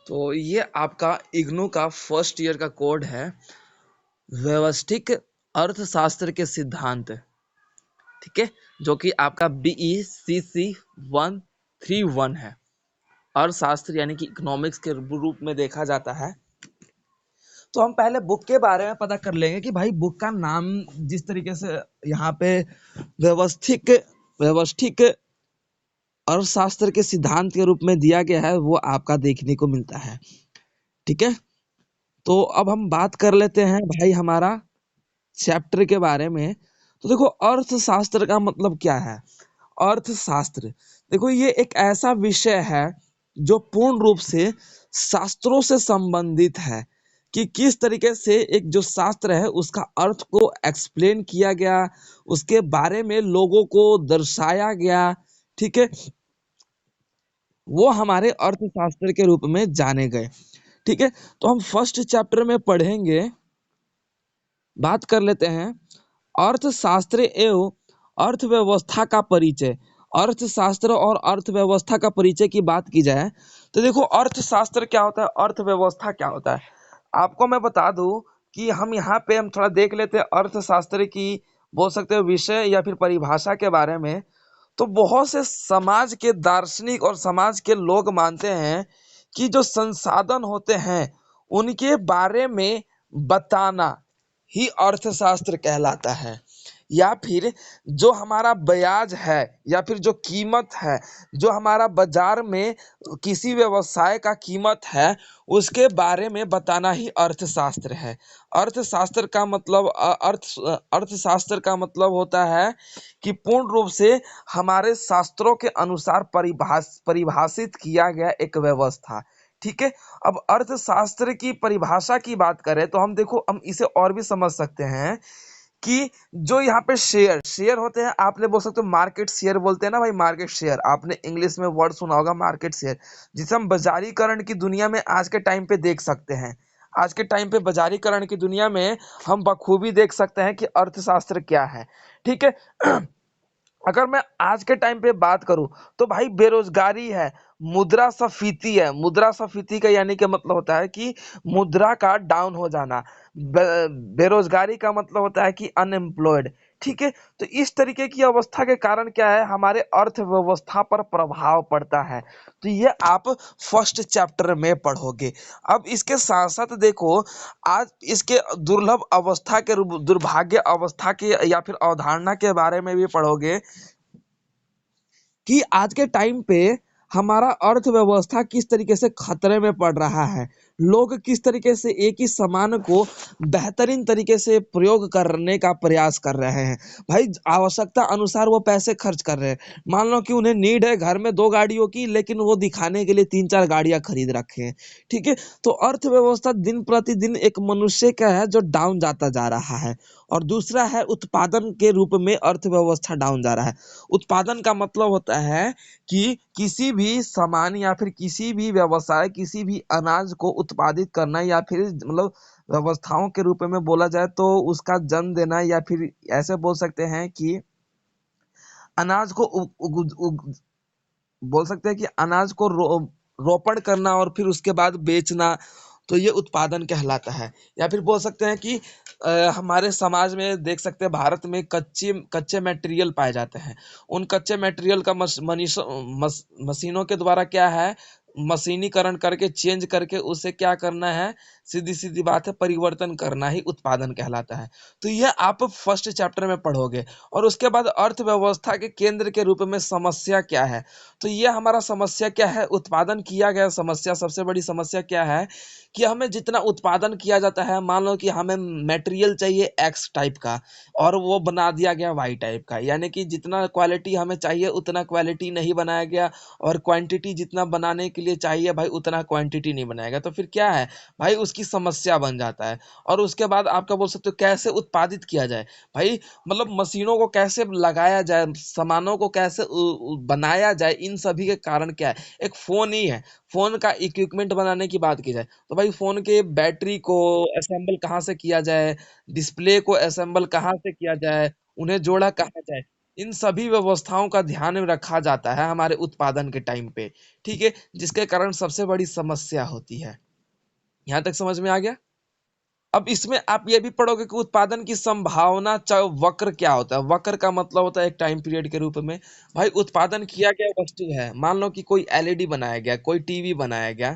तो ये आपका इग्नू का फर्स्ट ईयर का कोड है, व्यवस्थिक अर्थशास्त्र के सिद्धांत। ठीक है, जो कि आपका BECC 131 है। अर्थशास्त्र यानी कि इकोनॉमिक्स के रूप में देखा जाता है। तो हम पहले बुक के बारे में पता कर लेंगे कि भाई बुक का नाम जिस तरीके से यहाँ पे व्यवस्थिक व्यवस्थिक अर्थशास्त्र के सिद्धांत के रूप में दिया गया है, वो आपका देखने को मिलता है। ठीक है, तो अब हम बात कर लेते हैं भाई हमारा चैप्टर के बारे में। तो देखो, अर्थशास्त्र का मतलब क्या है। अर्थशास्त्र, देखो ये एक ऐसा विषय है जो पूर्ण रूप से शास्त्रों से संबंधित है, कि किस तरीके से एक जो शास्त्र है उसका अर्थ को एक्सप्लेन किया गया, उसके बारे में लोगों को दर्शाया गया। ठीक है, वो हमारे अर्थशास्त्र के रूप में जाने गए। ठीक है, तो हम फर्स्ट चैप्टर में पढ़ेंगे, बात कर लेते हैं अर्थशास्त्र एवं अर्थव्यवस्था का परिचय। अर्थशास्त्र और अर्थव्यवस्था का परिचय की बात की जाए तो देखो, अर्थशास्त्र क्या होता है, अर्थव्यवस्था क्या होता है, आपको मैं बता दूं कि हम थोड़ा देख लेते हैं अर्थशास्त्र की, बोल सकते हो विषय या फिर परिभाषा के बारे में। तो बहुत से समाज के दार्शनिक और समाज के लोग मानते हैं कि जो संसाधन होते हैं उनके बारे में बताना ही अर्थशास्त्र कहलाता है। या फिर जो हमारा ब्याज है या फिर जो कीमत है, जो हमारा बाजार में किसी व्यवसाय का कीमत है, उसके बारे में बताना ही अर्थशास्त्र है। अर्थशास्त्र का मतलब अर्थशास्त्र का मतलब होता है कि पूर्ण रूप से हमारे शास्त्रों के अनुसार परिभाषित किया गया एक व्यवस्था। ठीक है, अब अर्थशास्त्र की परिभाषा की बात करें तो हम देखो, हम इसे और भी समझ सकते हैं कि जो यहाँ पे शेयर शेयर होते हैं, आपने बोल सकते हो मार्केट शेयर बोलते हैं ना भाई, मार्केट शेयर आपने इंग्लिश में वर्ड सुना होगा मार्केट शेयर, जिसे हम बाजारीकरण की दुनिया में आज के टाइम पे देख सकते हैं। आज के टाइम पे बाजारीकरण की दुनिया में हम बखूबी देख सकते हैं कि अर्थशास्त्र क्या है। ठीक है, अगर मैं आज के टाइम पे बात करूं तो भाई बेरोजगारी है, मुद्रास्फीति है। मुद्रास्फीति का यानी कि मतलब होता है कि मुद्रा का डाउन हो जाना। बेरोजगारी का मतलब होता है कि अनएम्प्लॉयड। ठीक है, तो इस तरीके की अवस्था के कारण क्या है, हमारे अर्थव्यवस्था पर प्रभाव पड़ता है। तो ये आप फर्स्ट चैप्टर में पढ़ोगे। अब इसके साथ साथ देखो, आज इसके दुर्लभ अवस्था के रूप, दुर्भाग्य अवस्था के या फिर अवधारणा के बारे में भी पढ़ोगे कि आज के टाइम पे हमारा अर्थव्यवस्था किस तरीके से खतरे में पड़ रहा है। लोग किस तरीके से एक ही सामान को बेहतरीन तरीके से प्रयोग करने का प्रयास कर रहे हैं। भाई आवश्यकता अनुसार वो पैसे खर्च कर रहे हैं। मान लो कि उन्हें नीड है घर में 2 गाड़ियों की, लेकिन वो दिखाने के लिए 3-4 गाड़ियां खरीद रखे हैं। ठीक है, तो अर्थव्यवस्था दिन प्रतिदिन एक मनुष्य का है जो डाउन जाता जा रहा है। और दूसरा है उत्पादन के रूप में अर्थव्यवस्था डाउन जा रहा है। उत्पादन का मतलब होता है कि किसी भी सामान या फिर किसी भी व्यवसाय, किसी भी अनाज को उत्पादित करना, या फिर मतलब व्यवस्थाओं के रूप में बोला जाए तो उसका जन्म देना, या फिर ऐसे बोल सकते हैं कि अनाज को बोल सकते हैं कि अनाज को रोपण करना और फिर उसके बाद बेचना, तो ये उत्पादन कहलाता है। या फिर बोल सकते हैं कि हमारे समाज में देख सकते हैं, भारत में कच्चे मटेरियल पाए जाते हैं। उन कच्चे मटेरियल का मशीनों के द्वारा क्या है, मशीनीकरण करके चेंज करके उसे क्या करना है, सीधी सीधी बात है, परिवर्तन करना ही उत्पादन कहलाता है। तो ये आप फर्स्ट चैप्टर में पढ़ोगे। और उसके बाद अर्थव्यवस्था के केंद्र के रूप में समस्या क्या है, तो ये हमारा समस्या क्या है, उत्पादन किया गया समस्या, सबसे बड़ी समस्या क्या है कि हमें जितना उत्पादन किया जाता है, मान लो कि हमें मटेरियल चाहिए एक्स टाइप का और वो बना दिया गया वाई टाइप का, यानी कि जितना क्वालिटी हमें चाहिए उतना क्वालिटी नहीं बनाया गया, और क्वांटिटी जितना बनाने के लिए चाहिए भाई उतना क्वांटिटी नहीं बनाया गया, तो फिर क्या है भाई, उसकी समस्या बन जाता है। और उसके बाद आपका बोल सकते हो कैसे उत्पादित किया जाए, भाई मतलब मशीनों को कैसे लगाया जाए, सामानों को कैसे बनाया जाए, इन सभी के कारण क्या है, एक फोन ही है, फोन का इक्विपमेंट बनाने की बात की जाए तो भाई फोन के बैटरी को असेंबल कहाँ से किया जाए, डिस्प्ले को असेंबल कहाँ से किया जाए, उन्हें जोड़ा कहाँ जाए, इन सभी व्यवस्थाओं का ध्यान में रखा जाता है हमारे उत्पादन के टाइम पे, ठीक है, जिसके कारण सबसे बड़ी समस्या होती है। यहाँ तक समझ में आ गया? अब इसमें आप ये भी पढ़ोगे कि उत्पादन की संभावना वक्र क्या होता है। वक्र का मतलब होता है एक टाइम पीरियड के रूप में। भाई उत्पादन किया गया वस्तु है, मान लो कि कोई एलईडी बनाया गया, कोई टीवी बनाया गया,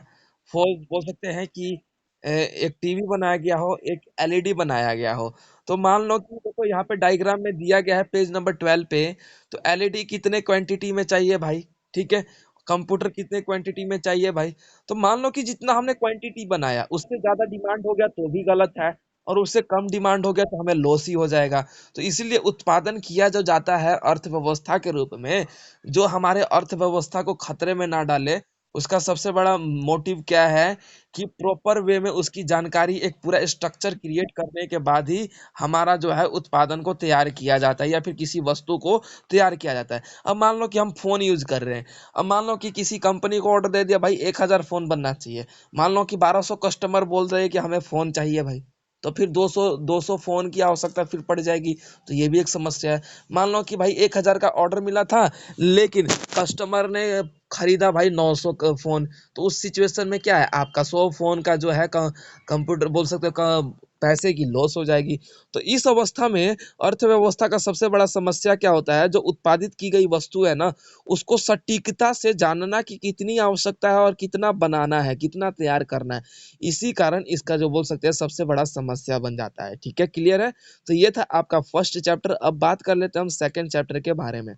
बोल सकते हैं कि एक टीवी बनाया गया हो, एक एलईडी बनाया गया हो। तो मान लो कि देखो यहाँ पे डायग्राम में दिया गया है पेज नंबर 12 पे। तो एलईडी कितने क्वांटिटी में चाहिए भाई, ठीक है, कंप्यूटर कितने क्वांटिटी में चाहिए भाई। तो मान लो कि जितना हमने क्वांटिटी बनाया उससे ज्यादा डिमांड हो गया तो भी गलत है, और उससे कम डिमांड हो गया तो हमें लॉस ही हो जाएगा। तो इसीलिए उत्पादन किया जो जाता है अर्थव्यवस्था के रूप में, जो हमारे अर्थव्यवस्था को खतरे में ना डाले, उसका सबसे बड़ा मोटिव क्या है कि प्रॉपर वे में उसकी जानकारी, एक पूरा स्ट्रक्चर क्रिएट करने के बाद ही हमारा जो है उत्पादन को तैयार किया जाता है या फिर किसी वस्तु को तैयार किया जाता है। अब मान लो कि हम फोन यूज कर रहे हैं। अब मान लो कि किसी कंपनी को ऑर्डर दे दिया भाई 1000 फोन बनना चाहिए। मान लो कि 1200 कस्टमर बोल रहे हैं कि हमें फोन चाहिए भाई, तो फिर 200 फोन की आवश्यकता फिर पड़ जाएगी। तो ये भी एक समस्या है। मान लो कि भाई 1000 का ऑर्डर मिला था, लेकिन कस्टमर ने खरीदा भाई 900 का फोन। तो उस सिचुएशन में क्या है, आपका 100 फोन का जो है कंप्यूटर बोल सकते हो पैसे की लॉस हो जाएगी। तो इस अवस्था में अर्थव्यवस्था का सबसे बड़ा समस्या क्या होता है, जो उत्पादित की गई वस्तु है ना, उसको सटीकता से जानना कि कितनी आवश्यकता है और कितना बनाना है, कितना तैयार करना है। इसी कारण इसका जो बोल सकते हैं सबसे बड़ा समस्या बन जाता है। ठीक है, क्लियर है? तो ये था आपका फर्स्ट चैप्टर। अब बात कर लेते हैं हम सेकंड चैप्टर के बारे में।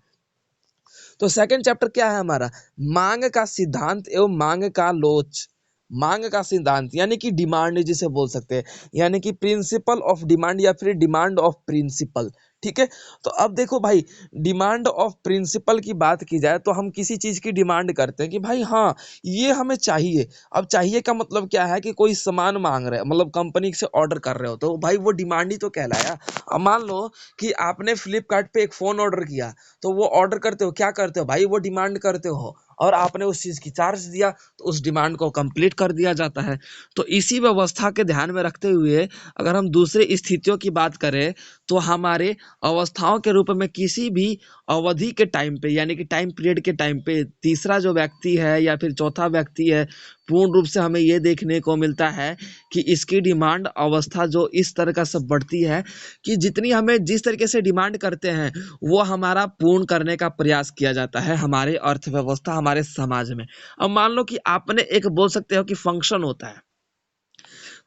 तो सेकंड चैप्टर क्या है हमारा, मांग का सिद्धांत एवं मांग का लोच। मांग का सिद्धांत यानी कि डिमांड जिसे बोल सकते हैं, यानी कि प्रिंसिपल ऑफ डिमांड या फिर डिमांड ऑफ प्रिंसिपल। ठीक है, तो अब देखो भाई, डिमांड ऑफ प्रिंसिपल की बात की जाए तो हम किसी चीज की डिमांड करते हैं कि भाई हाँ ये हमें चाहिए। अब चाहिए का मतलब क्या है कि कोई सामान मांग रहे हैं, मतलब कंपनी से ऑर्डर कर रहे हो, तो भाई वो डिमांड ही तो कहलाया। अब मान लो कि आपने फ्लिपकार्ट पे एक फोन ऑर्डर किया, तो वो ऑर्डर करते हो क्या करते हो भाई, वो डिमांड करते हो, और आपने उस चीज की चार्ज दिया तो उस डिमांड को कंप्लीट कर दिया जाता है। तो इसी व्यवस्था के ध्यान में रखते हुए अगर हम दूसरे स्थितियों की बात करें, तो हमारे अवस्थाओं के रूप में किसी भी अवधि के टाइम पे, यानी कि टाइम पीरियड के टाइम पे तीसरा जो व्यक्ति है या फिर चौथा व्यक्ति है, पूर्ण रूप से हमें ये देखने को मिलता है कि इसकी डिमांड अवस्था जो इस तरह का सब बढ़ती है कि जितनी हमें जिस तरीके से डिमांड करते हैं वो हमारा पूर्ण करने का प्रयास किया जाता है हमारे अर्थव्यवस्था, हमारे समाज में। अब मान लो कि आपने एक बोल सकते हो कि फंक्शन होता है,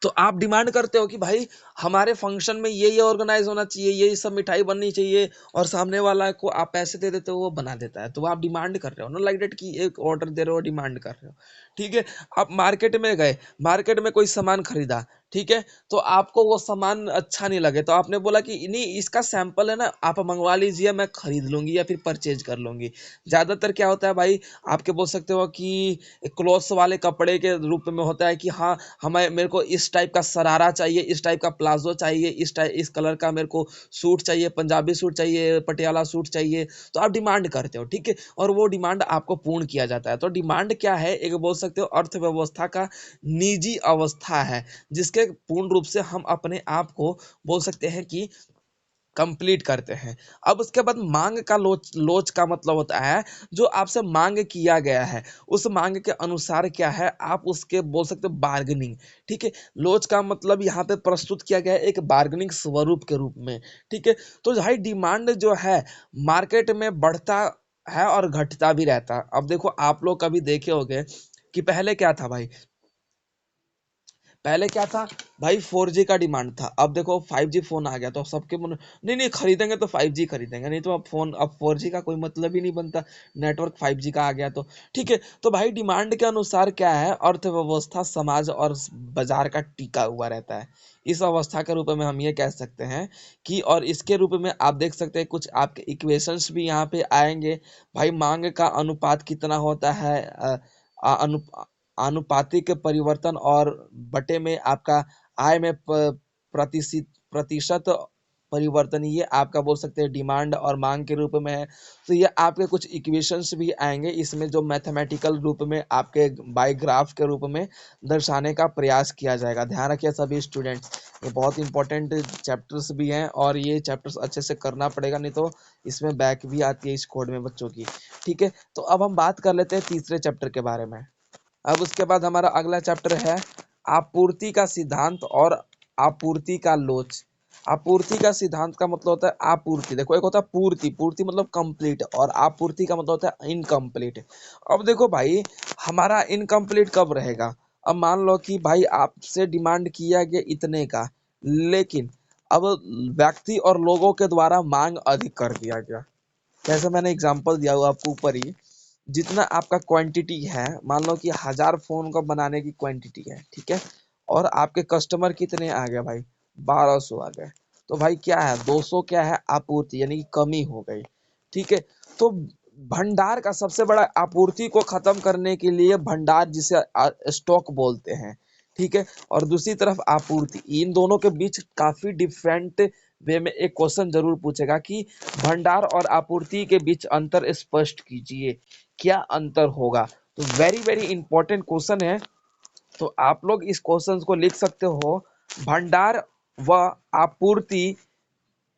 तो आप डिमांड करते हो कि भाई हमारे फंक्शन में ये ऑर्गेनाइज होना चाहिए, ये सब मिठाई बननी चाहिए, और सामने वाला को आप पैसे दे देते हो, वो बना देता है। तो आप डिमांड कर रहे हो ना, लाइक डेट की एक ऑर्डर दे रहे हो, डिमांड कर रहे हो। ठीक है, आप मार्केट में गए, मार्केट में कोई सामान खरीदा, ठीक है, तो आपको वो सामान अच्छा नहीं लगे, तो आपने बोला कि नहीं इसका सैंपल है ना, आप मंगवा लीजिए, मैं खरीद लूंगी या फिर परचेज कर लूंगी। ज्यादातर क्या होता है भाई, आपके बोल सकते हो कि क्लॉथ्स वाले कपड़े के रूप में होता है कि हाँ हमें मेरे को इस टाइप का सरारा चाहिए, इस टाइप का प्लाजो चाहिए, इस टाइप इस कलर का मेरे को सूट चाहिए, पंजाबी सूट चाहिए, पटियाला सूट चाहिए। तो आप डिमांड करते हो, ठीक है, और वो डिमांड आपको पूर्ण किया जाता है। तो डिमांड क्या है, एक बोल सकते हो अर्थव्यवस्था का निजी अवस्था है, जिसके पूर्ण रूप से हम अपने आप को बोल सकते हैं कि कंप्लीट करते हैं। अब उसके बाद मांग का लोच, लोच का मतलब होता है जो आपसे मांग किया गया है, उस मांग के अनुसार क्या है आप उसके बोल सकते हो बार्गेनिंग। ठीक है, लोच का मतलब यहाँ पे प्रस्तुत किया गया है एक बार्गेनिंग स्वरूप के रूप में। ठीक है, तो भाई डिमांड जो है मार्केट में बढ़ता है और घटता भी रहता है। अब देखो आप लोग कभी देखे होंगे कि पहले क्या था भाई, पहले क्या था भाई, 4G का डिमांड था। अब देखो 5G फोन आ गया तो सबके मन नहीं नहीं खरीदेंगे तो 5G खरीदेंगे, नहीं तो अब फोन, अब 4G का कोई मतलब ही नहीं बनता, नेटवर्क 5G का आ गया तो। ठीक है, तो भाई डिमांड के अनुसार क्या है, अर्थव्यवस्था समाज और बाजार का टिका हुआ रहता है। इस अवस्था के रूप में हम ये कह सकते हैं कि, और इसके रूप में आप देख सकते हैं कुछ आपके इक्वेशंस भी यहाँ पे आएंगे। भाई मांग का अनुपात कितना होता है, अनु आनुपातिक परिवर्तन और बटे में आपका आय में प्रतिशत प्रतिशत परिवर्तन, ये आपका बोल सकते हैं डिमांड और मांग के रूप में है। तो ये आपके कुछ इक्वेशंस भी आएंगे इसमें, जो मैथमेटिकल रूप में आपके बाय ग्राफ के रूप में दर्शाने का प्रयास किया जाएगा। ध्यान रखिए सभी स्टूडेंट्स, ये बहुत इंपॉर्टेंट चैप्टर्स भी हैं और ये चैप्टर्स अच्छे से करना पड़ेगा, नहीं तो इसमें बैक भी आती है इस कोड में बच्चों की। ठीक है, तो अब हम बात कर लेते हैं तीसरे चैप्टर के बारे में। अब उसके बाद हमारा अगला चैप्टर है आपूर्ति का सिद्धांत और आपूर्ति का लोच। आपूर्ति का सिद्धांत का मतलब होता है आपूर्ति, देखो एक होता है पूर्ति, पूर्ति मतलब कंप्लीट, और आपूर्ति का मतलब होता है इनकम्प्लीट। अब देखो भाई, हमारा इनकम्प्लीट कब रहेगा? अब मान लो कि भाई आपसे डिमांड किया गया इतने का, लेकिन अब व्यक्ति और लोगों के द्वारा मांग अधिक कर दिया गया। जैसे मैंने एग्जांपल दिया हुआ आपको ऊपर ही, जितना आपका क्वांटिटी है, मान लो कि 1000 फोन को बनाने की क्वांटिटी है, ठीक है, और आपके कस्टमर कितने आ गए भाई? 1200 आ गए। तो भाई क्या है, 200 क्या है, आपूर्ति, यानी कि कमी हो गई। ठीक है, तो भंडार का सबसे बड़ा आपूर्ति को खत्म करने के लिए भंडार, जिसे स्टॉक बोलते हैं, ठीक है, और दूसरी तरफ आपूर्ति, इन दोनों के बीच काफी डिफरेंट वे में एक क्वेश्चन जरूर पूछेगा कि भंडार और आपूर्ति के बीच अंतर स्पष्ट कीजिए, क्या अंतर होगा? तो वेरी वेरी इंपॉर्टेंट क्वेश्चन है। तो आप लोग इस क्वेश्चन को लिख सकते हो, भंडार व आपूर्ति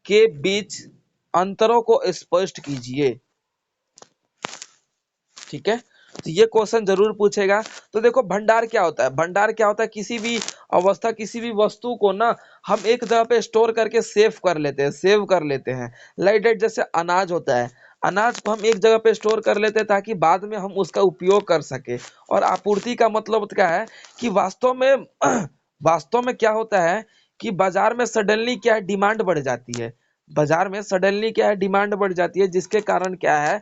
के बीच अंतरों को स्पष्ट कीजिए। ठीक है, तो ये क्वेश्चन जरूर पूछेगा। तो देखो भंडार क्या होता है? भंडार क्या होता है? किसी भी अवस्था, किसी भी वस्तु को ना हम एक जगह पे स्टोर करके सेव कर लेते हैं, सेव कर लेते हैं। लाइक दैट, जैसे अनाज होता है, अनाज को हम एक जगह पे स्टोर कर लेते हैं ताकि बाद में हम उसका उपयोग कर सके। और आपूर्ति का मतलब क्या है कि वास्तव में वास्तव में क्या होता है कि बाजार में सडनली क्या है, डिमांड बढ़ जाती है। बाजार में सडनली क्या है, डिमांड बढ़ जाती है, जिसके कारण क्या है,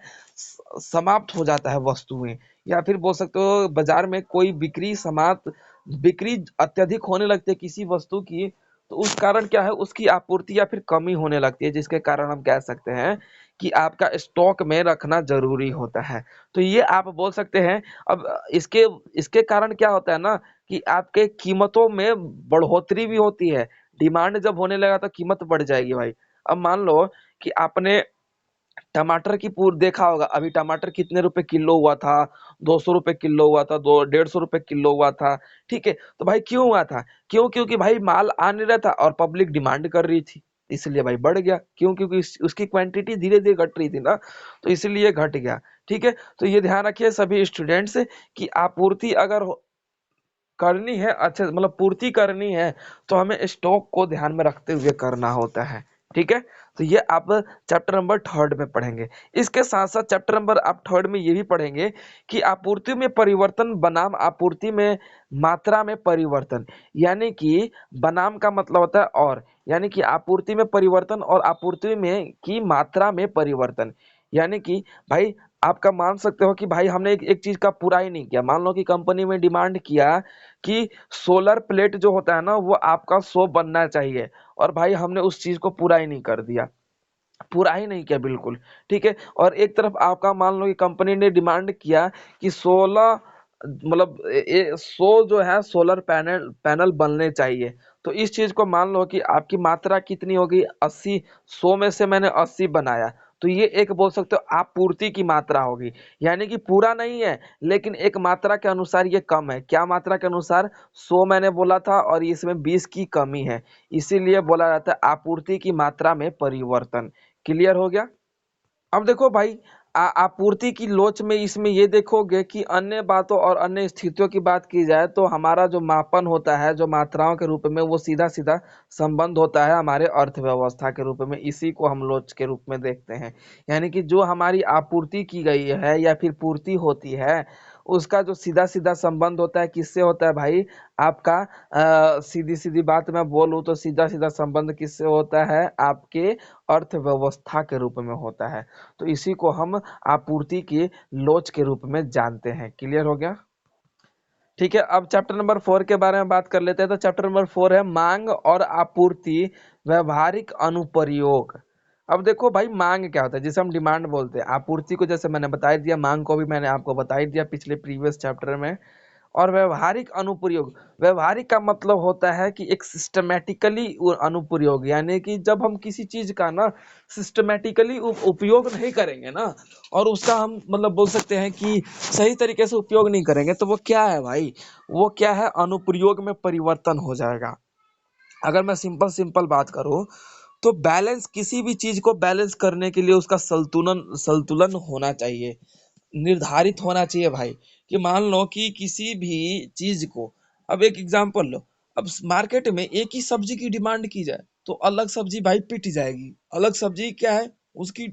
समाप्त हो जाता है वस्तुएं, या फिर बोल सकते हो बाजार में कोई बिक्री समाप्त, बिक्री अत्यधिक होने लगती है किसी वस्तु की, तो उस कारण क्या है, उसकी आपूर्ति या फिर कमी होने लगती है, जिसके कारण हम कह सकते हैं कि आपका स्टॉक में रखना जरूरी होता है। तो ये आप बोल सकते हैं। अब इसके इसके कारण क्या होता है ना कि आपके कीमतों में बढ़ोतरी भी होती है। डिमांड जब होने लगा तो कीमत बढ़ जाएगी भाई। अब मान लो कि आपने टमाटर की पूर देखा होगा, अभी टमाटर कितने रुपए किलो हुआ था? 200 रुपए किलो हुआ था, 150 रुपए किलो हुआ था। ठीक है, तो भाई क्यों हुआ था? क्यों? क्योंकि भाई माल आ नहीं रहा था और पब्लिक डिमांड कर रही थी, इसलिए भाई बढ़ गया। क्यों? क्योंकि उसकी क्वांटिटी धीरे धीरे घट रही थी ना, तो इसलिए घट गया। ठीक है, तो ये ध्यान रखिए सभी स्टूडेंट्स कि आपूर्ति अगर करनी है, अच्छे मतलब पूर्ति करनी है, तो हमें स्टॉक को ध्यान में रखते हुए करना होता है। ठीक है, तो ये आप चैप्टर नंबर 3 में पढ़ेंगे। इसके साथ साथ चैप्टर नंबर आप 3 में ये भी पढ़ेंगे कि आपूर्ति में परिवर्तन बनाम आपूर्ति में मात्रा में परिवर्तन, यानी कि बनाम का मतलब होता है और, यानी कि आपूर्ति में परिवर्तन और आपूर्ति में की मात्रा में परिवर्तन। यानी कि भाई आपका मान सकते हो कि भाई हमने एक चीज का पूरा ही नहीं किया। मान लो कि कंपनी में डिमांड किया कि सोलर प्लेट जो होता है ना वो आपका 100 बनना चाहिए, और भाई हमने उस चीज को पूरा ही नहीं कर दिया, पूरा ही नहीं किया बिल्कुल। ठीक है, और एक तरफ आपका मान लो कि कंपनी ने डिमांड किया कि 16 मतलब 100 जो है सोलर पैनल पैनल बनने चाहिए। तो इस चीज को मान लो कि आपकी मात्रा कितनी होगी, 80। 100 में से मैंने 80 बनाया, तो ये एक बोल सकते हो आपूर्ति की मात्रा होगी। यानी कि पूरा नहीं है, लेकिन एक मात्रा के अनुसार ये कम है। क्या मात्रा के अनुसार? 100 मैंने बोला था और इसमें 20 की कमी है, इसीलिए बोला जाता है आपूर्ति की मात्रा में परिवर्तन। क्लियर हो गया? अब देखो भाई, आपूर्ति की लोच में इसमें ये देखोगे कि अन्य बातों और अन्य स्थितियों की बात की जाए तो हमारा जो मापन होता है, जो मात्राओं के रूप में, वो सीधा सीधा संबंध होता है हमारे अर्थव्यवस्था के रूप में। इसी को हम लोच के रूप में देखते हैं। यानी कि जो हमारी आपूर्ति की गई है या फिर पूर्ति होती है, उसका जो सीधा सीधा संबंध होता है किससे होता है भाई? आपका सीधी सीधी बात मैं बोलूं तो सीधा सीधा संबंध किससे होता है? आपके अर्थव्यवस्था के रूप में होता है। तो इसी को हम आपूर्ति की लोच के रूप में जानते हैं। क्लियर हो गया? ठीक है, अब चैप्टर नंबर 4 के बारे में बात कर लेते हैं। तो चैप्टर नंबर 4 है मांग और आपूर्ति, व्यवहारिक अनुप्रयोग। अब देखो भाई, मांग क्या होता है, जिसे हम डिमांड बोलते हैं। आपूर्ति को जैसे मैंने बता ही दिया, मांग को भी मैंने आपको बता ही दिया पिछले प्रीवियस चैप्टर में। और व्यवहारिक अनुप्रयोग, व्यवहारिक का मतलब होता है कि एक सिस्टमेटिकली अनुप्रयोग, यानी कि जब हम किसी चीज का ना सिस्टमेटिकली उपयोग नहीं करेंगे ना, और उसका हम मतलब बोल सकते हैं कि सही तरीके से उपयोग नहीं करेंगे, तो वो क्या है भाई, वो क्या है, अनुप्रयोग में परिवर्तन हो जाएगा। अगर मैं सिंपल सिंपल बात करूं तो बैलेंस, किसी भी चीज को बैलेंस करने के लिए उसका संतुलन संतुलन होना चाहिए, निर्धारित होना चाहिए भाई। कि मान लो कि किसी भी चीज को, अब एक एग्जांपल लो, अब मार्केट में एक ही सब्जी की डिमांड की जाए तो अलग सब्जी भाई पिट जाएगी। अलग सब्जी क्या है, उसकी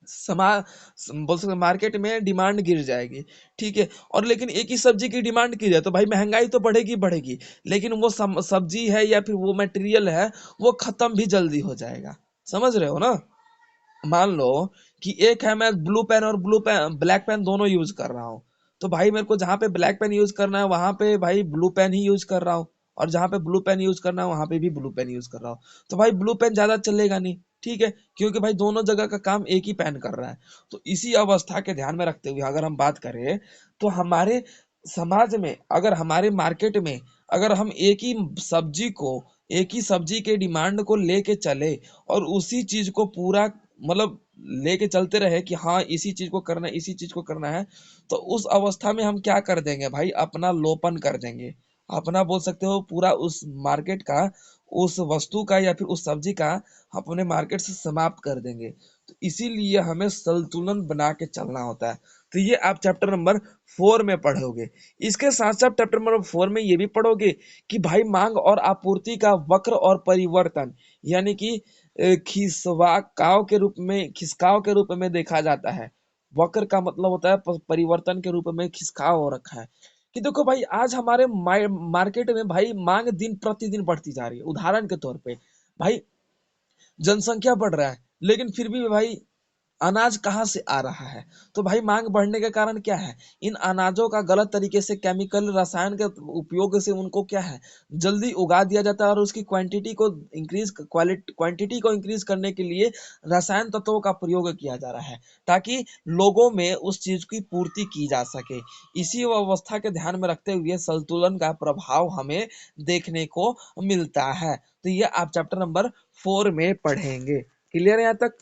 समा बोल सकते मार्केट में डिमांड गिर जाएगी, ठीक है। और लेकिन एक ही सब्जी की डिमांड की जाए तो भाई महंगाई तो बढ़ेगी बढ़ेगी, लेकिन वो सब्जी है या फिर वो मटेरियल है, वो खत्म भी जल्दी हो जाएगा। समझ रहे हो ना। मान लो कि एक है, मैं ब्लू पेन और ब्लैक पेन दोनों यूज कर रहा हूँ, तो भाई मेरे को जहाँ पे ब्लैक पेन यूज करना है वहां पे भाई ब्लू पेन ही यूज कर रहा हूँ, और जहाँ पे ब्लू पेन यूज करना है वहां पे भी ब्लू पेन यूज कर रहा हूँ। तो भाई ब्लू पेन ज्यादा चलेगा नहीं, ठीक है, क्योंकि भाई दोनों जगह का काम एक ही पेन कर रहा है। तो इसी अवस्था के ध्यान में रखते हुए अगर हम बात करें तो हमारे समाज में, अगर हमारे मार्केट में, अगर हम एक ही सब्जी के डिमांड को लेके चले और उसी चीज को पूरा मतलब लेके चलते रहे कि हाँ इसी चीज को करना है, इसी चीज को करना है, तो उस अवस्था में हम क्या कर देंगे भाई, अपना लोपन कर देंगे, अपना बोल सकते हो पूरा उस मार्केट का, उस वस्तु का या फिर उस सब्जी का अपने मार्केट से समाप्त कर देंगे। तो इसीलिए हमें संतुलन बना के चलना होता है। तो ये आप चैप्टर नंबर 4 में पढ़ोगे। इसके साथ साथ चैप्टर नंबर 4 में ये भी पढ़ोगे कि भाई मांग और आपूर्ति का वक्र और परिवर्तन, यानी कि खिसकाव के रूप में देखा जाता है। वक्र का मतलब होता है परिवर्तन के रूप में खिसकाव हो रखा है। कि देखो भाई आज हमारे मार्केट में भाई मांग दिन प्रतिदिन बढ़ती जा रही है। उदाहरण के तौर पे भाई जनसंख्या बढ़ रहा है, लेकिन फिर भी भाई अनाज कहाँ से आ रहा है। तो भाई मांग बढ़ने के कारण क्या है, इन अनाजों का गलत तरीके से केमिकल रसायन के उपयोग से उनको क्या है, जल्दी उगा दिया जाता है, और उसकी क्वांटिटी को इंक्रीज करने के लिए रसायन तत्वों का प्रयोग किया जा रहा है, ताकि लोगों में उस चीज की पूर्ति की जा सके। इसी अवस्था के ध्यान में रखते हुए संतुलन का प्रभाव हमें देखने को मिलता है। तो ये आप चैप्टर नंबर 4 में पढ़ेंगे। क्लियर है यहाँ तक।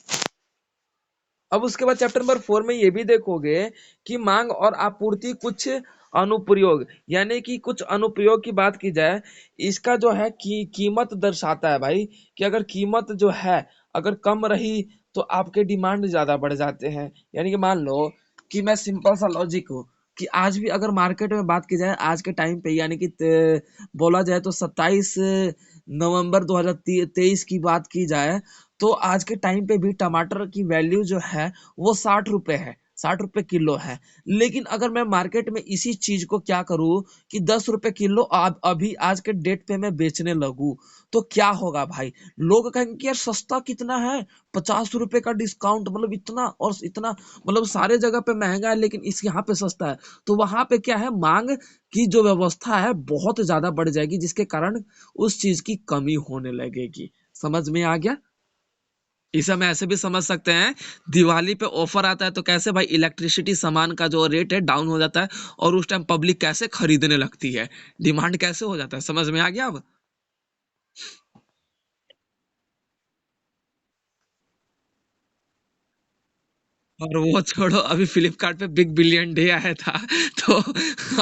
अब उसके बाद चैप्टर नंबर 4 में ये भी देखोगे कि मांग और आपूर्ति कुछ अनुप्रयोग, यानी कि कुछ अनुप्रयोग की बात की जाए, इसका जो है कि कीमत दर्शाता है भाई, कि अगर कीमत जो है अगर कम रही तो आपके डिमांड ज्यादा बढ़ जाते हैं। यानी कि मान लो कि मैं सिंपल सा लॉजिक हो कि आज भी अगर मार्केट में बात की जाए आज के टाइम पे, यानी कि बोला जाए तो 27 नवंबर 2023 की बात की जाए, तो आज के टाइम पे भी टमाटर की वैल्यू जो है वो 60 रुपए है, 60 रुपए किलो है। लेकिन अगर मैं मार्केट में इसी चीज को क्या करूं कि 10 रुपए किलो अभी आज के डेट पे मैं बेचने लगूं, तो क्या होगा भाई, लोग कहेंगे कि यार सस्ता कितना है, 50 रुपए का डिस्काउंट, मतलब इतना और इतना, मतलब सारे जगह पे महंगा है लेकिन इस यहाँ पे सस्ता है। तो वहां पे क्या है, मांग की जो व्यवस्था है बहुत ज्यादा बढ़ जाएगी, जिसके कारण उस चीज की कमी होने लगेगी। समझ में आ गया। इसे हम ऐसे भी समझ सकते हैं, दिवाली पे ऑफर आता है तो कैसे भाई इलेक्ट्रिसिटी सामान का जो रेट है डाउन हो जाता है, और उस टाइम पब्लिक कैसे खरीदने लगती है, डिमांड कैसे हो जाता है। समझ में आ गया अब। और वो छोड़ो, अभी फ्लिपकार्ट पे बिग बिलियन डे आया था तो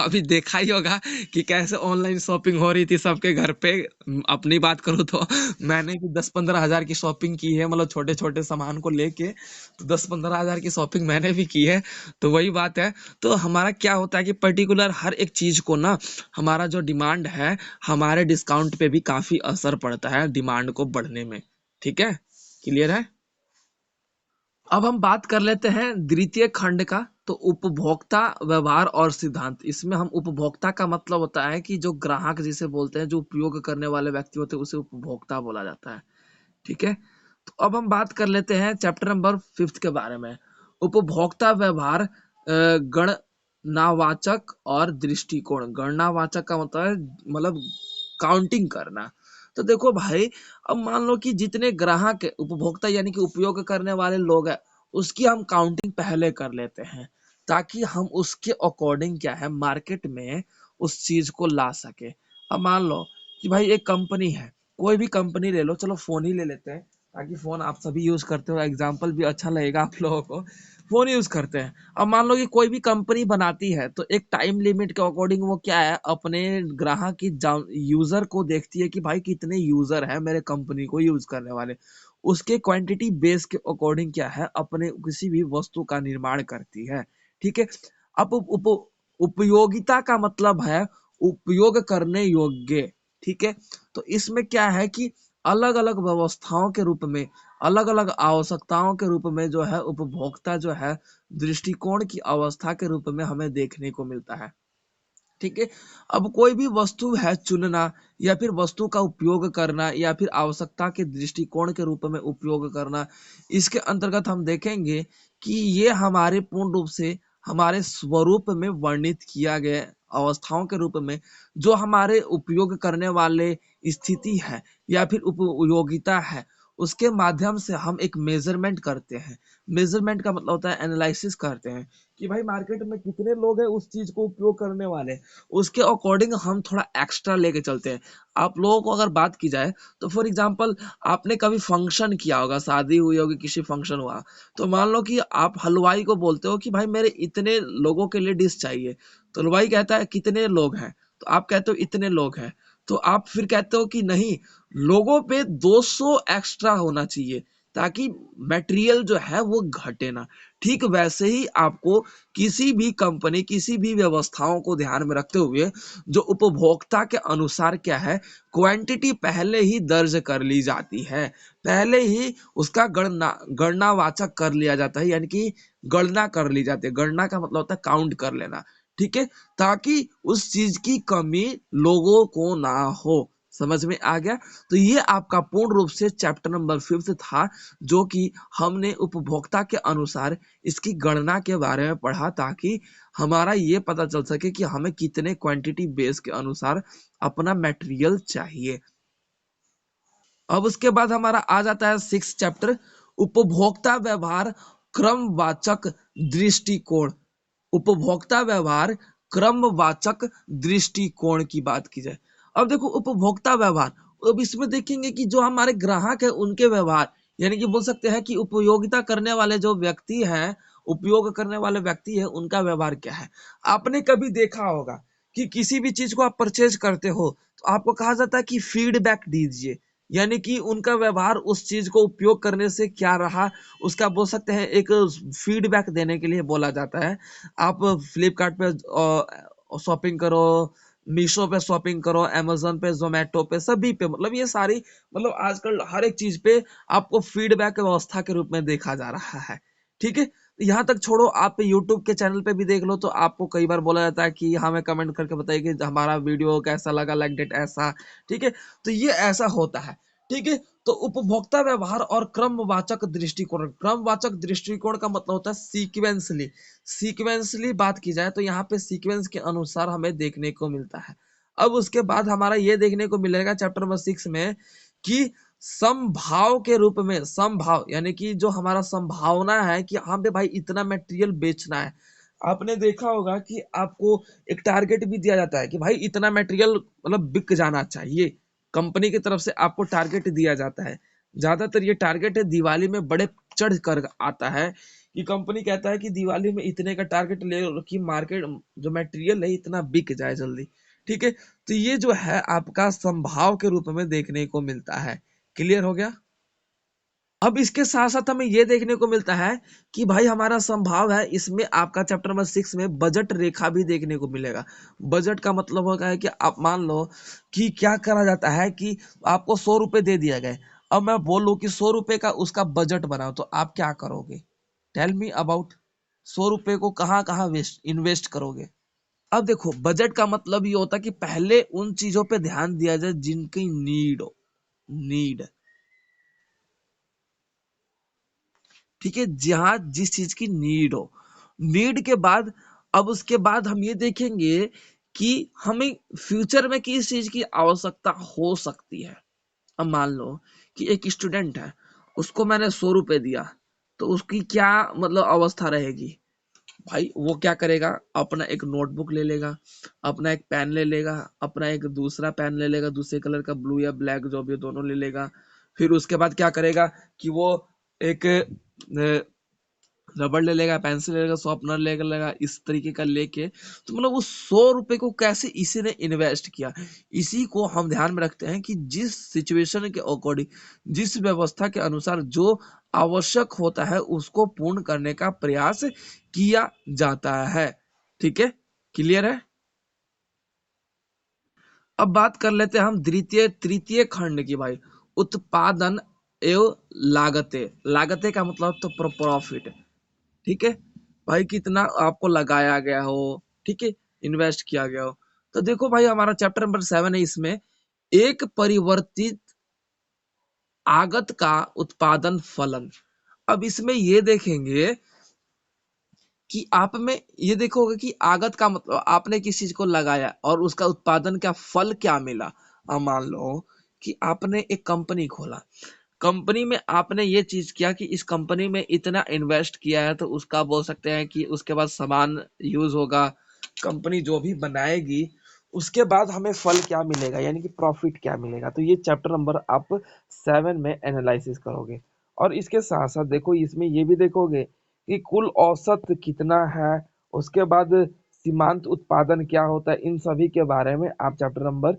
अभी देखा ही होगा कि कैसे ऑनलाइन शॉपिंग हो रही थी सबके घर पे। अपनी बात करूँ तो मैंने भी 10-15 हजार की शॉपिंग की है, मतलब छोटे छोटे सामान को लेके, तो 10-15 हजार की शॉपिंग मैंने भी की है। तो वही बात है। तो हमारा क्या होता है कि पर्टिकुलर हर एक चीज को ना, हमारा जो डिमांड है, हमारे डिस्काउंट पे भी काफी असर पड़ता है डिमांड को बढ़ने में। ठीक है। क्लियर है। अब हम बात कर लेते हैं द्वितीय खंड का। तो उपभोक्ता व्यवहार और सिद्धांत, इसमें हम उपभोक्ता का मतलब होता है कि जो ग्राहक जिसे बोलते हैं, जो उपयोग करने वाले व्यक्ति होते हैं, उसे उपभोक्ता बोला जाता है। ठीक है। तो अब हम बात कर लेते हैं चैप्टर नंबर 5 के बारे में। उपभोक्ता व्यवहार, गणनावाचक और दृष्टिकोण। गणनावाचक का मतलब है, मतलब काउंटिंग करना। तो देखो भाई, अब मान लो कि जितने ग्राहक उपभोक्ता यानी कि उपयोग करने वाले लोग हैं, उसकी हम काउंटिंग पहले कर लेते हैं। ताकि हम उसके अकॉर्डिंग क्या है मार्केट में उस चीज को ला सके। अब मान लो कि भाई एक कंपनी है, कोई भी कंपनी ले लो, चलो फोन ही ले लेते हैं ताकि फोन आप सभी यूज करते हो, एग्जाम्पल भी अच्छा लगेगा आप लोगों को, फोन यूज करते हैं। अब मान लो कि कोई भी कंपनी बनाती है तो एक टाइम लिमिट के अकॉर्डिंग वो क्या है अपने ग्राहक की यूजर को देखती है कि भाई कितने यूजर है मेरे कंपनी को यूज करने वाले, उसके क्वांटिटी बेस के अकॉर्डिंग क्या है अपने किसी भी वस्तु का निर्माण करती है। ठीक है। अब उपयोगिता का मतलब है उपयोग करने योग्य। ठीक है। तो इसमें क्या है कि अलग अलग व्यवस्थाओं के रूप में, अलग अलग आवश्यकताओं के रूप में जो है उपभोक्ता जो है दृष्टिकोण की अवस्था के रूप में हमें देखने को मिलता है। ठीक है। अब कोई भी वस्तु है चुनना या फिर वस्तु का उपयोग करना या फिर आवश्यकता के दृष्टिकोण के रूप में उपयोग करना, इसके अंतर्गत हम देखेंगे कि ये हमारे पूर्ण रूप से हमारे स्वरूप में वर्णित किया गया अवस्थाओं के रूप में जो हमारे उपयोग करने वाले स्थिति है या फिर उपयोगिता है, उसके माध्यम से हम एक मेजरमेंट करते हैं। मेजरमेंट का मतलब होता है एनालिसिस करते हैं कि भाई मार्केट में कितने लोग हैं उस चीज को उपयोग करने वाले, उसके अकॉर्डिंग हम थोड़ा एक्स्ट्रा लेके चलते हैं। आप लोगों को अगर बात की जाए तो फॉर एग्जांपल आपने कभी फंक्शन किया होगा, शादी हुई होगी, किसी फंक्शन हुआ, तो मान लो कि आप हलवाई को बोलते हो कि भाई मेरे इतने लोगों के लिए डिश चाहिए, तो हलवाई कहता है कितने लोग हैं, तो आप कहते हो इतने लोग हैं, तो आप फिर कहते हो कि नहीं, लोगों पे 200 एक्स्ट्रा होना चाहिए ताकि मटेरियल जो है वो घटे ना। ठीक वैसे ही आपको किसी भी कंपनी, किसी भी व्यवस्थाओं को ध्यान में रखते हुए जो उपभोक्ता के अनुसार क्या है क्वांटिटी पहले ही दर्ज कर ली जाती है, पहले ही उसका गणनावाचक कर लिया जाता है, यानी कि गणना कर ली जाती है। गणना का मतलब होता है काउंट कर लेना। ठीक है। ताकि उस चीज की कमी लोगों को ना हो। समझ में आ गया? तो ये आपका पूर्ण रूप से चैप्टर नंबर 5 था, जो कि हमने उपभोक्ता के अनुसार इसकी गणना के बारे में पढ़ा ताकि हमारा ये पता चल सके कि हमें कितने क्वांटिटी बेस के अनुसार अपना मटेरियल चाहिए। अब उसके बाद हमारा आ जाता है 6 चैप्टर, उपभोक्ता व्यवहार क्रमवाचक दृष्टिकोण। उपभोक्ता व्यवहार क्रमवाचक दृष्टिकोण की बात की जाए, अब देखो उपभोक्ता व्यवहार, अब इसमें देखेंगे कि जो हमारे ग्राहक है उनके व्यवहार, यानी कि बोल सकते हैं कि उपयोगिता करने वाले जो व्यक्ति हैं, उपयोग करने वाले व्यक्ति है उनका व्यवहार क्या है। आपने कभी देखा होगा कि किसी भी चीज को आप परचेज करते हो तो आपको कहा जाता है कि फीडबैक दीजिए, यानी कि उनका व्यवहार उस चीज को उपयोग करने से क्या रहा, उसका बोल सकते हैं एक फीडबैक देने के लिए बोला जाता है। आप फ्लिपकार्ट पे शॉपिंग करो, मीशो पे शॉपिंग करो, अमेजोन पे, जोमेटो पे, सभी पे, मतलब ये सारी, मतलब आजकल हर एक चीज पे आपको फीडबैक व्यवस्था के रूप में देखा जा रहा है। ठीक है। यहाँ तक छोड़ो, आप यूट्यूब के चैनल पे भी देख लो तो आपको कई बार बोला जाता है कि हमें कमेंट करके बताइए कि हमारा वीडियो कैसा लगा, लाइक डेट ऐसा। ठीक है। तो ये ऐसा होता है। ठीक है। तो उपभोक्ता व्यवहार और क्रमवाचक दृष्टिकोण, क्रमवाचक दृष्टिकोण का मतलब होता है सीक्वेंसली, सीक्वेंसली बात की जाए तो यहाँ पे सीक्वेंस के अनुसार हमें देखने को मिलता है। अब उसके बाद हमारा ये देखने को मिलेगा चैप्टर नंबर 6 में कि समभाव के रूप में, समभाव यानी कि जो हमारा संभावना है कि हाँ पे भाई इतना मटेरियल बेचना है। आपने देखा होगा कि आपको एक टारगेट भी दिया जाता है कि भाई इतना मटेरियल मतलब बिक जाना चाहिए, कंपनी की तरफ से आपको टारगेट दिया जाता है। ज्यादातर ये टारगेट है दिवाली में बड़े चढ़ कर आता है कि कंपनी कहता है कि दिवाली में इतने का टारगेट ले कि मार्केट जो मटेरियल है इतना बिक जाए जल्दी। ठीक है। तो ये जो है आपका संभाव के रूप में देखने को मिलता है। क्लियर हो गया? अब इसके साथ साथ हमें यह देखने को मिलता है कि भाई हमारा संभाव है, इसमें आपका चैप्टर नंबर 6 में बजट रेखा भी देखने को मिलेगा। बजट का मतलब होगा है कि आप मान लो कि क्या करा जाता है कि आपको 100 रुपए दे दिया गया, अब मैं बोलूं कि 100 रुपए का उसका बजट बनाओ, तो आप क्या करोगे? Tell me about. 100 रुपए को कहाँ कहाँ इन्वेस्ट करोगे? अब देखो बजट का मतलब ये होता है कि पहले उन चीजों पे ध्यान दिया जाए जिनकी नीड हो, नीड। ठीक है। जहां जिस चीज की नीड हो, नीड के बाद अब उसके बाद हम ये देखेंगे कि हमें फ्यूचर में किस चीज की आवश्यकता हो सकती है। अब मान लो कि एक स्टूडेंट है, उसको मैंने 100 रुपए दिया, तो उसकी क्या मतलब अवस्था रहेगी? भाई वो क्या करेगा, अपना एक नोटबुक ले लेगा, अपना एक पेन ले लेगा, अपना एक दूसरा पेन ले लेगा, दूसरे कलर का ब्लू या ब्लैक जो भी दोनों ले लेगा। फिर उसके बाद क्या करेगा कि वो एक रबड़ ले लेगा, पेंसिल ले लेगा, शॉर्पनर ले लेगा, इस तरीके का लेके, तो मतलब वो 100 रुपए को कैसे इसी ने इन्वेस्ट किया। इसी को हम ध्यान में रखते हैं कि जिस सिचुएशन के अकॉर्डिंग, जिस व्यवस्था के अनुसार जो आवश्यक होता है उसको पूर्ण करने का प्रयास किया जाता है। ठीक है, क्लियर है। अब बात कर लेते हैं हम द्वितीय तृतीय खंड की भाई, उत्पादन एवं लागते। लागते का मतलब तो प्रॉफिट। ठीक है भाई, कितना आपको लगाया गया हो, ठीक है, इन्वेस्ट किया गया हो। तो देखो भाई, हमारा चैप्टर नंबर 7 है, इसमें एक परिवर्तित आगत का उत्पादन फलन। अब इसमें ये देखेंगे कि आप में ये देखोगे कि आगत का मतलब आपने किसी चीज को लगाया और उसका उत्पादन का फल क्या मिला। अब मान लो कि आपने एक कंपनी खोला, कंपनी में आपने ये चीज किया कि इस कंपनी में इतना इन्वेस्ट किया है, तो उसका बोल सकते हैं कि उसके बाद सामान यूज होगा, कंपनी जो भी बनाएगी उसके बाद हमें फल क्या मिलेगा, यानी कि प्रॉफिट क्या मिलेगा। तो ये चैप्टर नंबर आप 7 में एनालिसिस करोगे। और इसके साथ साथ देखो, इसमें ये भी देखोगे कि कुल औसत कितना है, उसके बाद सीमांत उत्पादन क्या होता है, इन सभी के बारे में आप चैप्टर नंबर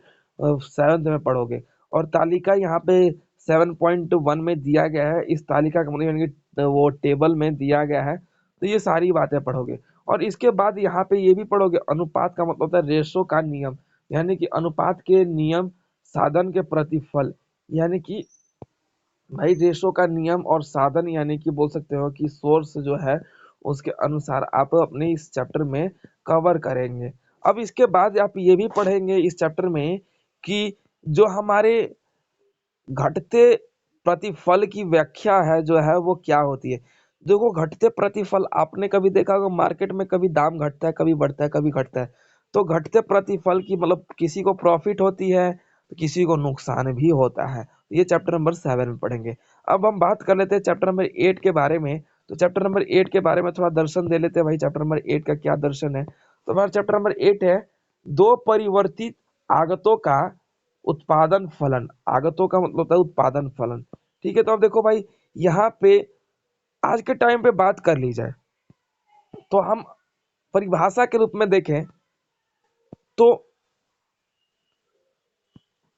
7 में पढ़ोगे। और तालिका यहाँ पे 7.1 में दिया गया है, इस तालिका का मतलब यानी कि वो टेबल में दिया गया है, तो ये सारी बातें पढ़ोगे। और इसके बाद यहाँ पे ये भी पढ़ोगे, अनुपात का मतलब होता है रेशो का नियम, यानी कि अनुपात के नियम, साधन के प्रतिफल, यानी कि भाई रेशो का नियम और साधन, यानी कि बोल सकते हो कि सोर्स जो है उसके अनुसार आप अपने इस चैप्टर में कवर करेंगे। अब इसके बाद आप ये भी पढ़ेंगे इस चैप्टर में कि जो हमारे घटते प्रतिफल की व्याख्या है जो है वो क्या होती है। देखो, घटते प्रतिफल आपने कभी देखा होगा मार्केट में, कभी दाम घटता है, कभी बढ़ता है, कभी घटता है। तो घटते प्रतिफल की मतलब किसी को प्रॉफिट होती है तो किसी को नुकसान भी होता है। ये चैप्टर नंबर 7 में पढ़ेंगे। अब हम बात कर लेते हैं चैप्टर नंबर 8 के बारे में। तो चैप्टर नंबर 8 के बारे में थोड़ा दर्शन दे लेते हैं भाई, चैप्टर नंबर 8 का क्या दर्शन है। तो हमारा चैप्टर नंबर 8 है दो परिवर्तित आगतों का उत्पादन फलन। आगतों का मतलब होता है उत्पादन फलन। ठीक है, तो अब देखो भाई, यहाँ पे आज के टाइम पे बात कर ली जाए तो हम परिभाषा के रूप में देखें तो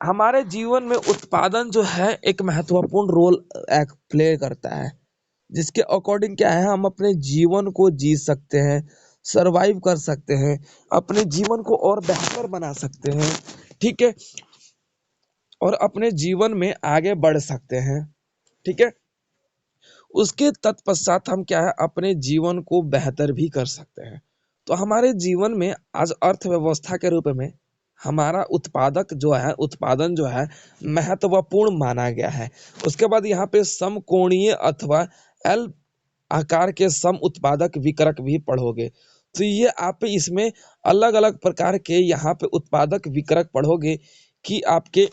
हमारे जीवन में उत्पादन जो है एक महत्वपूर्ण रोल प्ले करता है, जिसके अकॉर्डिंग क्या है, हम अपने जीवन को जी सकते हैं, सरवाइव कर सकते हैं, अपने जीवन को और बेहतर बना सकते हैं। ठीक है, और अपने जीवन में आगे बढ़ सकते हैं। ठीक है, उसके तत्पश्चात हम क्या है, अपने जीवन को बेहतर भी कर सकते हैं। तो हमारे जीवन में आज अर्थव्यवस्था के रूप में हमारा उत्पादक जो है, उत्पादन जो है महत्वपूर्ण माना गया है। उसके बाद यहाँ पे समकोणीय अथवा एल आकार के सम उत्पादक विक्रक भी पढ़ोगे। तो ये आप इसमें अलग अलग प्रकार के यहाँ पे उत्पादक विक्रक पढ़ोगे कि आपके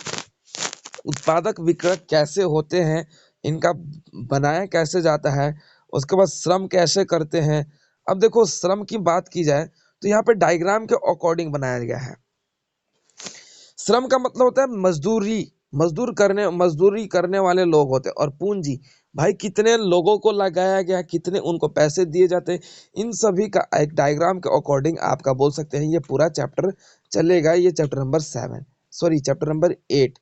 उत्पादक विक्रय कैसे होते हैं, इनका बनाया कैसे जाता है, उसके बाद श्रम कैसे करते हैं। अब देखो, श्रम की बात की जाए तो यहाँ पे डायग्राम के अकॉर्डिंग बनाया गया है। श्रम का मतलब होता है मजदूरी, मजदूरी करने वाले लोग होते हैं। और पूंजी, भाई कितने लोगों को लगाया गया, कितने उनको पैसे दिए जाते हैं, इन सभी का एक डायग्राम के अकॉर्डिंग आपका बोल सकते हैं ये पूरा चैप्टर चलेगा। ये chapter number 7, sorry chapter number 8।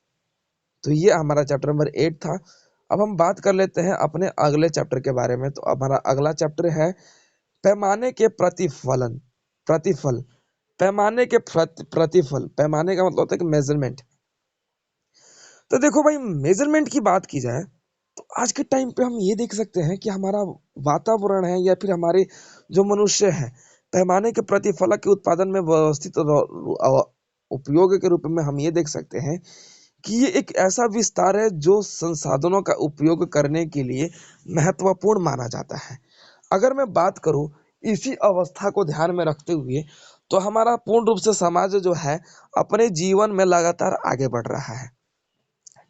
तो ये हमारा चैप्टर नंबर 8 था। अब हम बात कर लेते हैं अपने अगले चैप्टर के बारे में। तो हमारा अगला चैप्टर है पैमाने के प्रतिफलन, प्रतिफल। पैमाने के प्रतिफल, पैमाने का मतलब होता है कि मेजरमेंट। तो देखो भाई, मेजरमेंट की बात की जाए तो आज के टाइम पे हम ये देख सकते हैं कि हमारा वातावरण है या फिर हमारे जो मनुष्य है, पैमाने के प्रतिफलक के उत्पादन में व्यवस्थित उपयोग के रूप में हम ये देख सकते हैं कि ये एक ऐसा विस्तार है जो संसाधनों का उपयोग करने के लिए महत्वपूर्ण माना जाता है। अगर मैं बात करूं इसी अवस्था को ध्यान में रखते हुए, तो हमारा पूर्ण रूप से समाज जो है अपने जीवन में लगातार आगे बढ़ रहा है।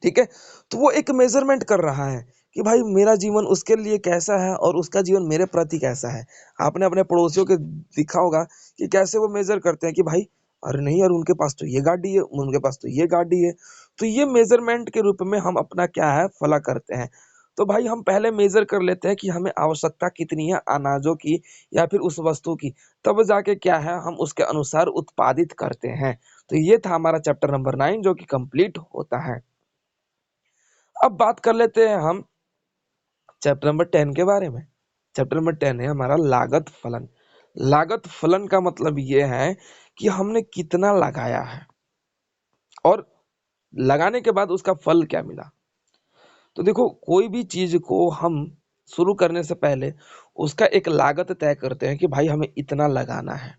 ठीक है, तो वो एक मेजरमेंट कर रहा है कि भाई मेरा जीवन उसके लिए कैसा है और उसका जीवन मेरे प्रति कैसा है। आपने अपने पड़ोसियों के देखा होगा कि कैसे वो मेजर करते हैं कि भाई अरे नहीं यार उनके पास तो ये गाड़ी है, उनके पास तो ये गाड़ी है। तो ये मेजरमेंट के रूप में हम अपना क्या है फला करते हैं। तो भाई हम पहले मेजर कर लेते हैं कि हमें आवश्यकता कितनी है अनाजों की या फिर उस वस्तु की, तब जाके क्या है हम उसके अनुसार उत्पादित करते हैं। तो ये था हमारा चैप्टर नंबर 9 जो कि कंप्लीट होता है। अब बात कर लेते हैं हम चैप्टर नंबर 10 के बारे में। चैप्टर नंबर 10 है हमारा लागत फलन। लागत फलन का मतलब ये है कि हमने कितना लगाया है और लगाने के बाद उसका फल क्या मिला। तो देखो कोई भी चीज को हम शुरू करने से पहले उसका एक लागत तय करते हैं कि भाई हमें इतना लगाना है,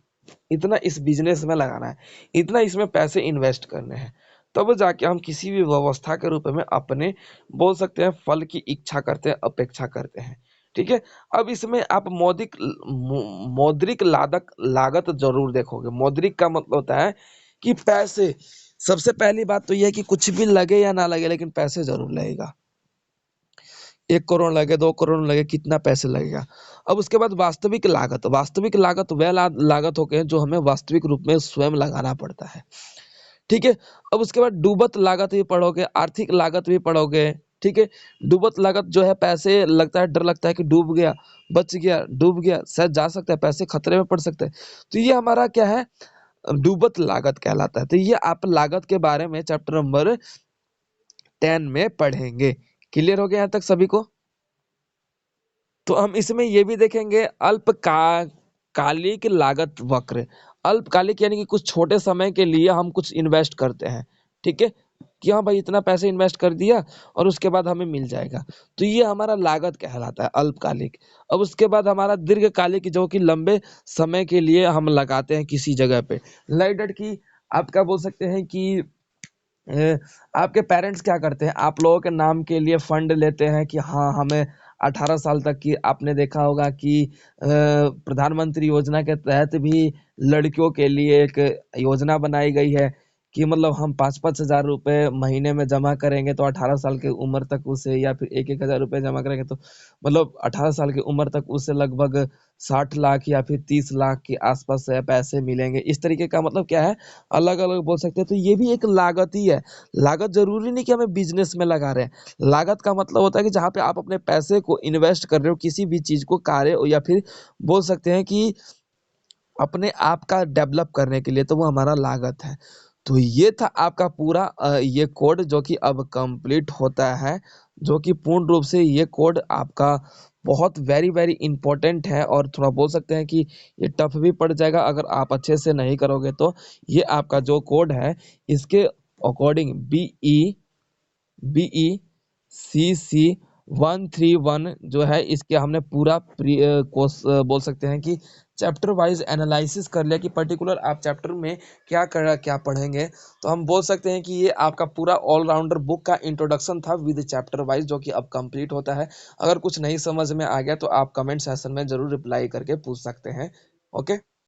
इतना इस बिजनेस में लगाना है, इतना इसमें पैसे इन्वेस्ट करने हैं। तब जाके हम किसी भी व्यवस्था के रूप में अपने बोल सकते हैं फल की इच्छा करते हैं, अपेक्षा करते हैं। ठीक है। अब इसमें आप मौद्रिक लागत जरूर देखोगे। मौद्रिक का मतलब होता है कि पैसे। सबसे पहली बात तो यह है कि कुछ भी लगे या ना लगे लेकिन पैसे जरूर लगेगा। 1 करोड़ लगे, 2 करोड़ लगे, कितना पैसे लगेगा। अब उसके बाद वास्तविक लागत वह लागत हो गए जो हमें वास्तविक रूप में स्वयं लगाना पड़ता है। ठीक है। अब उसके बाद डूबत लागत भी पढ़ोगे, आर्थिक लागत भी पढ़ोगे। ठीक है। डूबत लागत जो है पैसे लगता है, डर लगता है कि डूब गया, बच गया, डूब गया, शायद जा सकता है, पैसे खतरे में पड़ सकते हैं। तो ये हमारा क्या है, डूबत लागत कहलाता है। तो ये आप लागत के बारे में चैप्टर नंबर 10 में पढ़ेंगे। क्लियर हो गया यहाँ तक सभी को? तो हम इसमें ये भी देखेंगे कालिक लागत वक्र। अल्पकालिक यानी कि कुछ छोटे समय के लिए हम कुछ इन्वेस्ट करते हैं। ठीक है, कि हाँ भाई इतना पैसे इन्वेस्ट कर दिया और उसके बाद हमें मिल जाएगा। तो ये हमारा लागत कहलाता है अल्पकालिक। अब उसके बाद हमारा दीर्घकालिक जो कि लंबे समय के लिए हम लगाते हैं किसी जगह पे। लाइक डेट की आप क्या बोल सकते हैं कि आपके पेरेंट्स क्या करते हैं, आप लोगों के नाम के लिए फंड लेते हैं कि हाँ हमें 18 साल तक की। आपने देखा होगा कि प्रधानमंत्री योजना के तहत भी लड़कियों के लिए एक योजना बनाई गई है कि मतलब हम 5-5 हजार रुपए महीने में जमा करेंगे तो 18 साल की उम्र तक उसे, या फिर 1-1 हजार रुपए जमा करेंगे तो मतलब 18 साल की उम्र तक उसे लगभग 60 लाख या फिर 30 लाख के आसपास पैसे मिलेंगे। इस तरीके का मतलब क्या है, अलग अलग बोल सकते हैं। तो ये भी एक लागत ही है। लागत जरूरी नहीं कि हमें बिजनेस में लगा रहे हैं। लागत का मतलब होता है कि जहाँ पे आप अपने पैसे को इन्वेस्ट कर रहे हो किसी भी चीज को, कार्य या फिर बोल सकते हैं कि अपने आप का डेवलप करने के लिए, तो वो हमारा लागत है। तो ये था आपका पूरा ये कोड जो कि अब कंप्लीट होता है, जो कि पूर्ण रूप से ये कोड आपका बहुत वेरी वेरी इंपॉर्टेंट है और थोड़ा बोल सकते हैं कि ये टफ भी पड़ जाएगा अगर आप अच्छे से नहीं करोगे तो। ये आपका जो कोड है इसके अकॉर्डिंग BE CC131 जो है, इसके हमने पूरा कोर्स बोल सकते हैं कि चैप्टर वाइज एनालिसिस कर लिया कि पर्टिकुलर आप चैप्टर में क्या पढ़ेंगे। तो हम बोल सकते हैं कि ये आपका पूरा ऑलराउंडर बुक का इंट्रोडक्शन था विद चैप्टर वाइज, जो कि अब कंप्लीट होता है। अगर कुछ नहीं समझ में आ गया तो आप कमेंट सेशन में जरूर रिप्लाई करके पूछ सकते हैं। ओके।